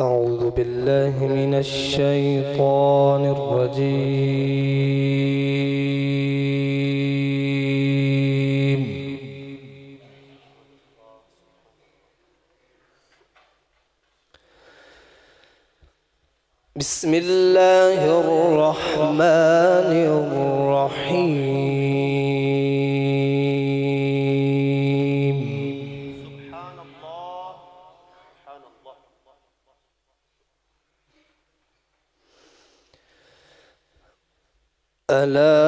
أعوذ بالله من الشيطان الرجيم. بسم الله الرحمن الرحيم. سبحان الله سبحان الله. ألا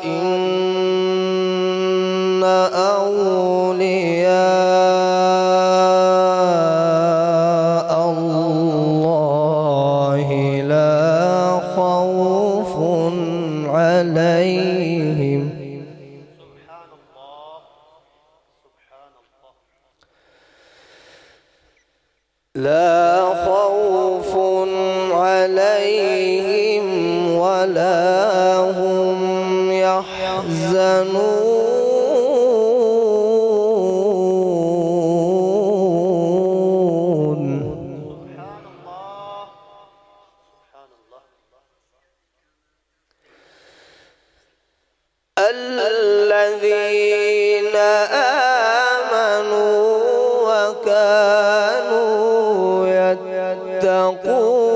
إن أولياء الله لا خوف عليهم سبحان الله سبحان الله. لا خوف عليهم ولا هم يحزنون. سبحان الله سبحان الله. الذين آمنوا وكانوا يتقون.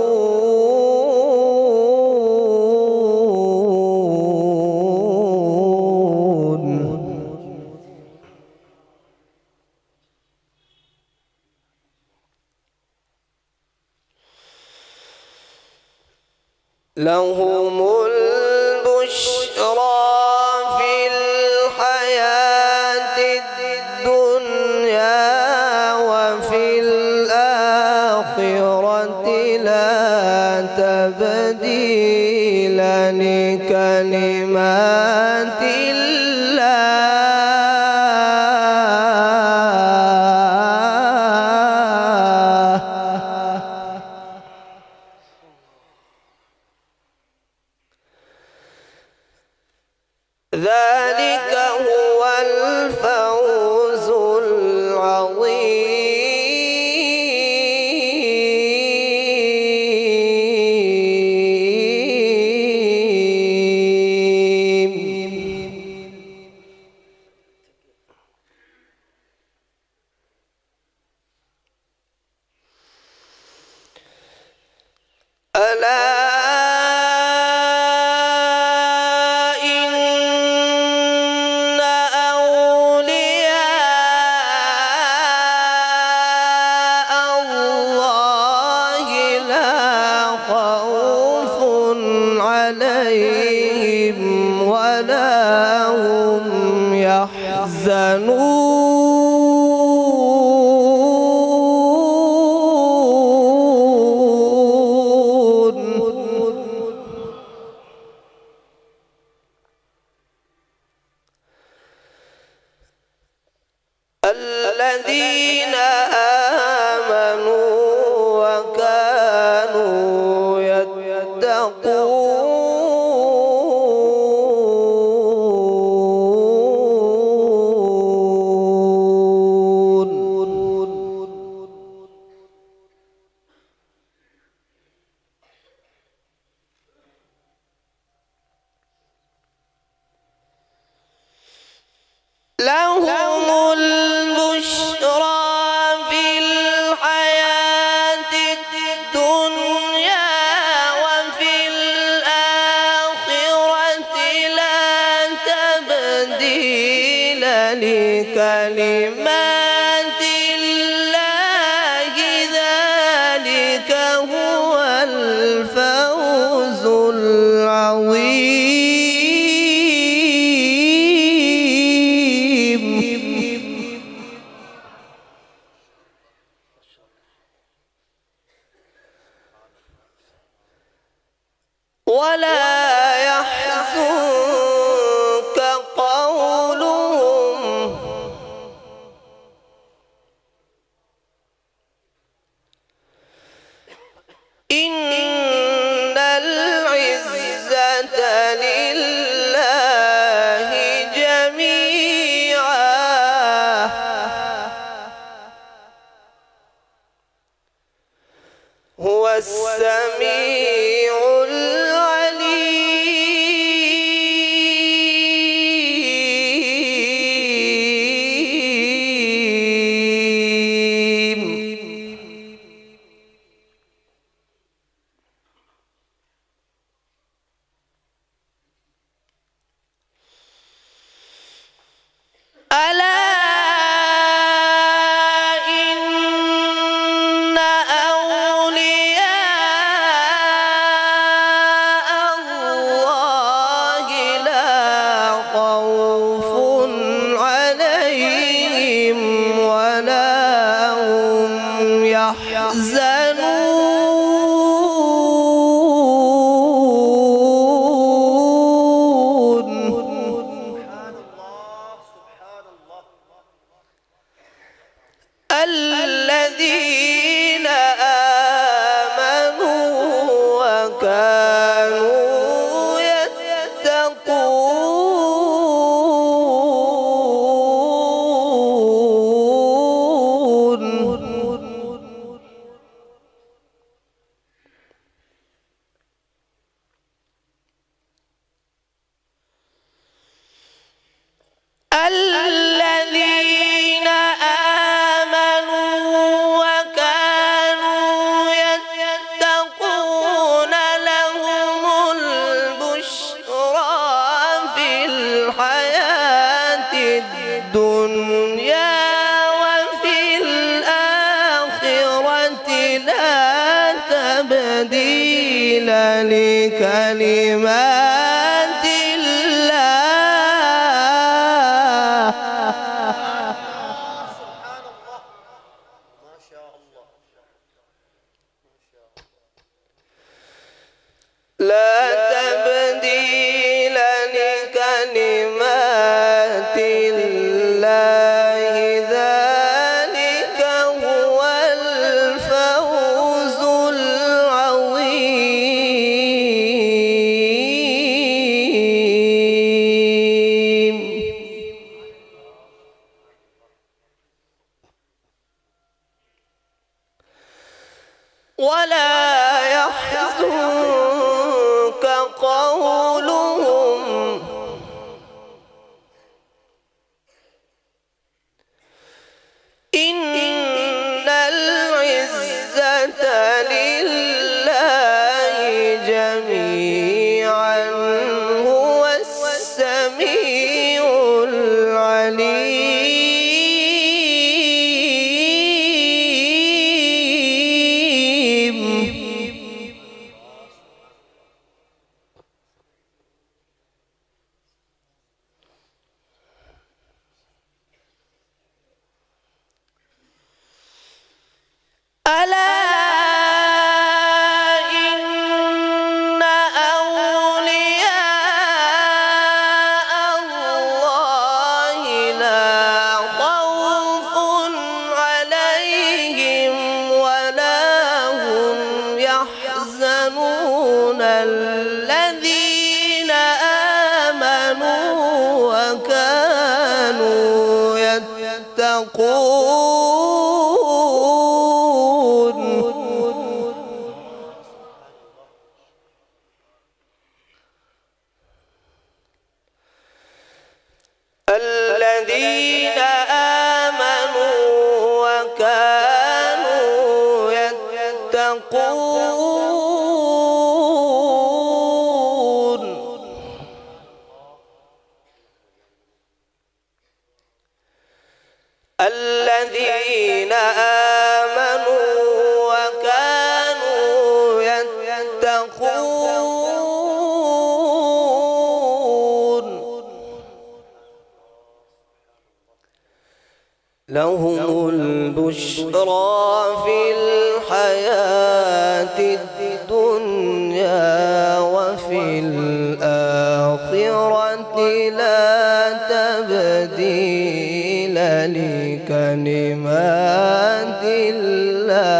لهم البشرى في الحياة الدنيا وفي الآخرة لا تبديل لكلمات الله. ذلك هو الفوز العظيم. ألا إن أولياء الله لا خوف عليهم ولا هم يحزنون. الذين آمنوا وكانوا يتقون. لهم البشرى في الحياة الدنيا وفي الآخرة لا تبديل لكلمات الله. ذلك هو الفوز العظيم. ولا يحزنك قولهم إن العزة لله. السميع العليم. ألا إن أولياء الله لا خوف عليهم ولا هم يحزنون. الذين آمنوا وكانوا يتقون. الذين آمنوا وكانوا يتقون لهم البشرى في الحياة الدنيا وفي الآخرة لا تبديل لكلمات الله. سبحان الله. ما شاء الله. لا تبديل لكلمات الله ذلك هو الفوز العظيم. ولا يحزنك قولهم إن العزة لله جميعا هو السميع العليم. ألا إن أولياء الله لا خوف عليهم ولا هم يحزنون. الذين آمنوا وكانوا يتقون. الذين آمنوا وكانوا يتقون. الذين آمنوا وكانوا يتقون لهم البشرى في الحياة الدنيا وفي الآخرة لا تبديل لكلمات الله.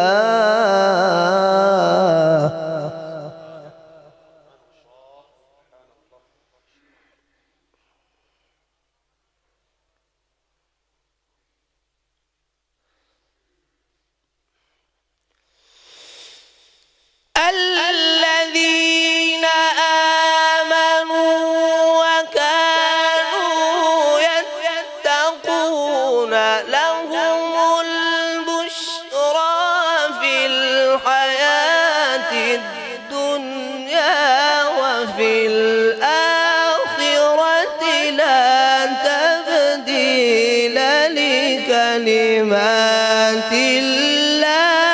كلمات الله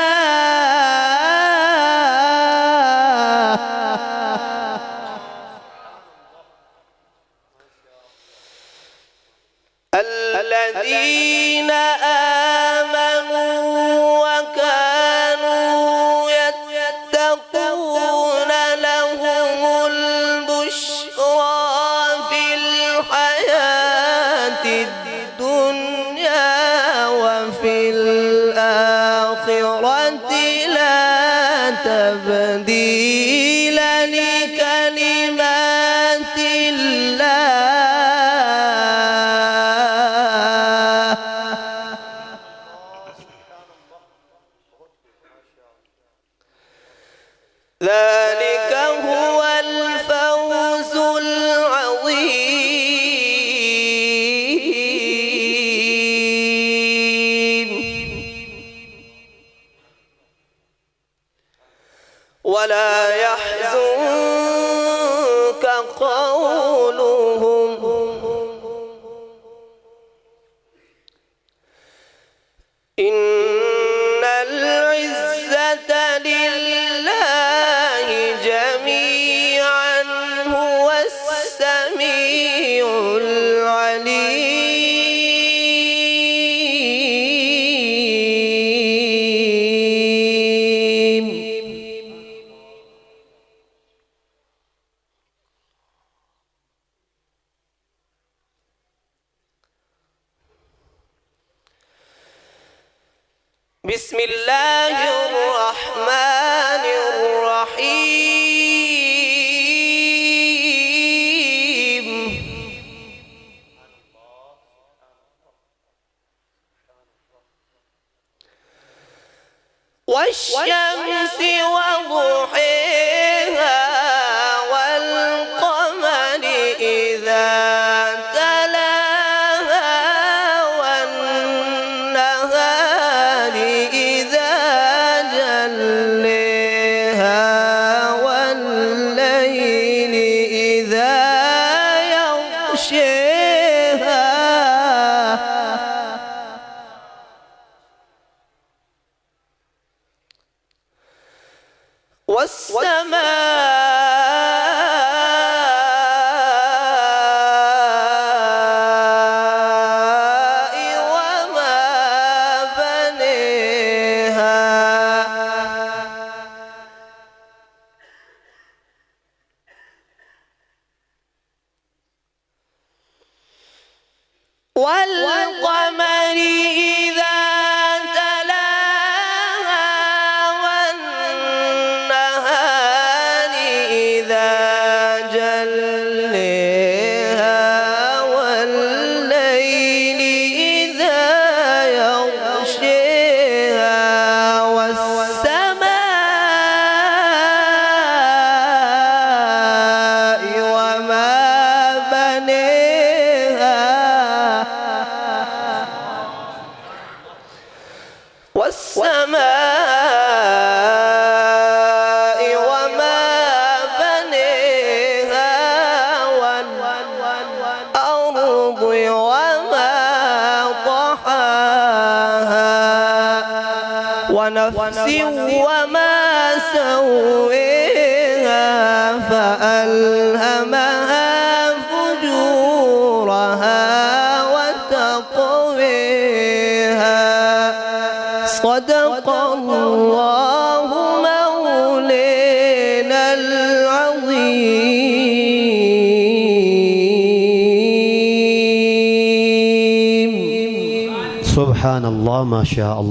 الذين آمنوا وكانوا يتقون لهم البشرى في الحياة الدنيا وفي الآخرة لا تبديل لكلمات الله ذلك هو الفوز العظيم ولا يحزنك قولهم إن العزة لله جميعا هو السميع العليم بسم الله الرحمن الرحيم والشمس وضحيها والقمر إذا تلاها والنهار إذا جليها والليل إذا يغشيها والسماء وما بنيها والقمر إذا تلاها والنهار إذا جليها والليل إذا يغشيها والسماء وما بنيها والسماء وما بنيها والأرض وما طحاها ونفس وما سويها فألهمها فجورها وتقويها صدق الله مولانا العظيم سبحان الله ما شاء الله.